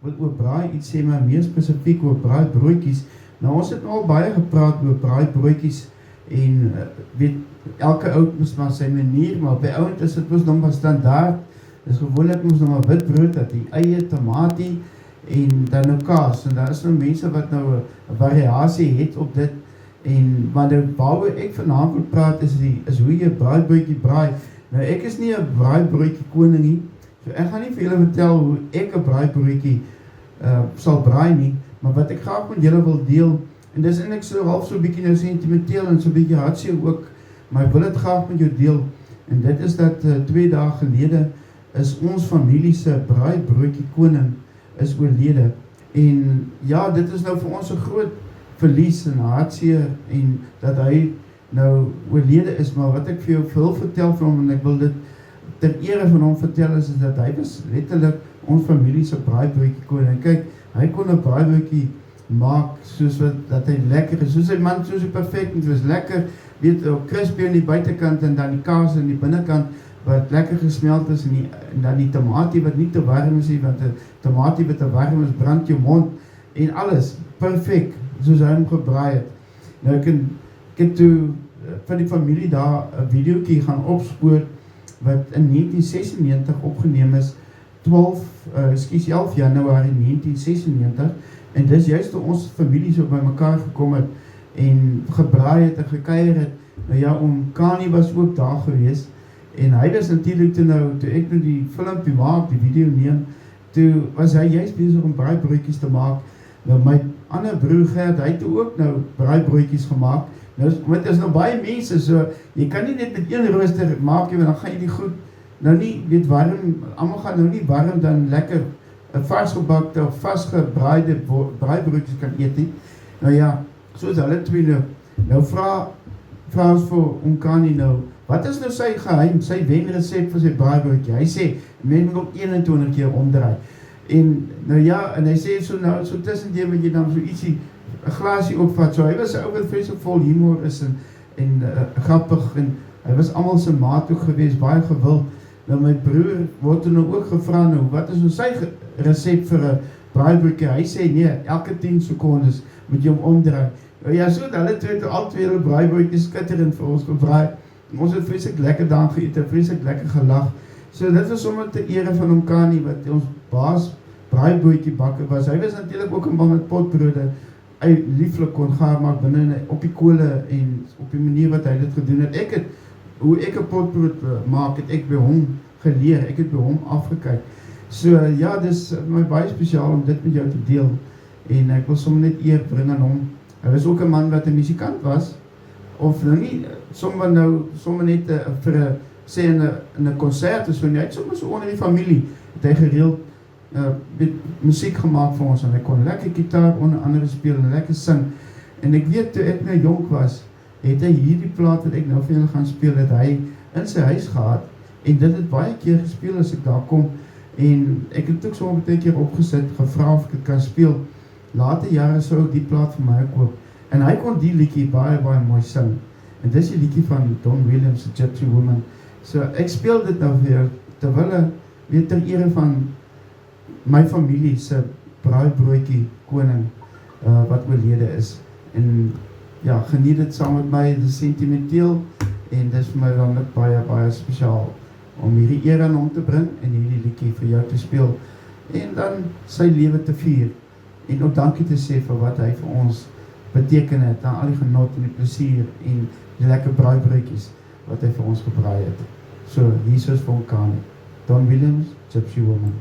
wil oor braai iets sê, maar meer spesifiek oor braaibroodjies. Nou ons het al baie gepraat oor braaibroodjies en weet, elke oud moes maar sy manier, maar by ouend is dit mos nog maar standaard. Dis gewoonlik mos nog maar witbrood, dat die eie, tamatie en dan nou kaas. En daar is nou mense wat nou 'n variasie het op dit. En maar nou waaroor ek vanaand wil praat is hoe jy 'n braaibroodjie braai. Nou ek is nie 'n braaibroodjie koning nie. So ek gaan nie vir julle vertel hoe ek 'n braaibroodjie sal braai nie, maar wat ek graag met julle wil deel, en dis eintlik so half so 'n bietjie nou sentimenteel en so 'n bietjie hartseer ook, maar ek wil dit graag met jou deel. En dit is dat 2 dae gelede is ons familie se braaibroodjie koning is oorlede. En ja, dit is nou vir ons 'n groot verlies en hartseer en dat hy nou oorlede is, maar wat ek vir jou wil vertel van hom, en ek wil dit ter ere van hom vertel, is dat hy was letterlik ons familie se braaibroodjie koning. Kyk, hy kon 'n braaibroodjie maak soos wat dat hy lekker is, soos sy man, soos hy perfect, het was lekker, weet, crispy aan die buitekant en dan die kaas aan die binnekant wat lekker gesmeld is, en dan die tamatie wat nie te warm is nie, want die tamatie wat te warm is, brand jou mond, en alles, perfect, soos hy hom gebraai het. Nou ek het toe van die familie daar 'n videoetjie gaan opspoor, wat in 1996 opgeneem is, 11 Januarie 1996, en dis juist toe ons familie so by mekaar gekom het, en gebraai het en gekuier het. Nou ja, oom Kani was ook daar gewees, en hy was natuurlik toe ek nou die filmpie maak, die video neem, toe was hy juist besig om braaibroodjies te maak. Nou my ander broer Gert, hy het toe ook nou braaibroodjies gemaak. Nou, want is nou baie mense, so jy kan nie net met een rooster maak, want dan gaan jy die goed nou nie, weet, warm, almal gaan nou nie warm dan lekker varsgebakte of vasgebraaide braaibroodjies kan eet nie. Nou ja, soos hulle twee nou vra ons vir oom Kani nou, wat is nou sy geheim, sy wenresep vir sy braaibroodjie? Hy sê, mens moet op 21 keer omdraai. En nou ja, en hy sê so nou, so tussendeur moet jy dan so ietsie, 'n glasie opvat. So hy was 'n ou wat vreeslik vol humor is en grappig, en hy was almal se maat ook gewees, baie gewild. Nou my broer word nou ook gevra nou, wat is nou sy resep vir 'n braaibroodjie? Hy sê nee, elke 10 sekondes moet jy hom omdraai. Ja, so hulle twee al twee hulle braaibroodjies skitterend vir ons gebraai. Ons het vreeslik lekker daar geëet, vreeslik lekker gelag. So dit was sommer te ere van oom Kani wat ons baas braaibroodjie bakker was. Hy was natuurlik ook 'n man met potbrode. Hy lieflik kon gaar maak binne op die kole en op die manier wat hy dit gedoen het. Hoe ek 'n potbrood maak, het ek by hom geleer. Ek het by hom afgekyk. So ja, dis my baie spesiaal om dit met jou te deel. En ek wil sommer net eer bring aan hom. Hy was ook 'n man wat 'n musikant was, of nou nie sommer net vir sê in 'n konsert of so, nie, hy het sommer so onder die familie, het hy gereeld musiek gemaak vir ons, en hy kon lekker gitaar onder andere speel en lekker sing. En ek weet toe ek nou jonk was, het hy hierdie plaat wat ek nou vir julle gaan speel, het hy in sy huis gehad, en dit het baie keer gespeel as ek daar kom, en ek het ook sommer baie keer opgesit, gevra of ek dit kan speel. Later jare sou ek die plaat vir my koop, en hy kon die liedjie baie mooi sing, en dis die liedjie van Don Williams, The Gypsy Woman. So ek speel dit nou vir jou, terwyl weet ter ere van my familie se braaibroodjie koning wat oorlede is. En ja, geniet dit saam met my, dit is sentimenteel, en dit is vir my dan ook baie spesiaal om hierdie eer aan hom te bring en hierdie liedjie vir jou te speel, en dan sy lewe te vier, en ook dankie te sê vir wat hy vir ons beteken het, dan al die genot en die plesier en die lekker braaibroodjies wat hy vir ons gebraai het. So, Jesus van Kani, Don Williams, Gypsy Woman.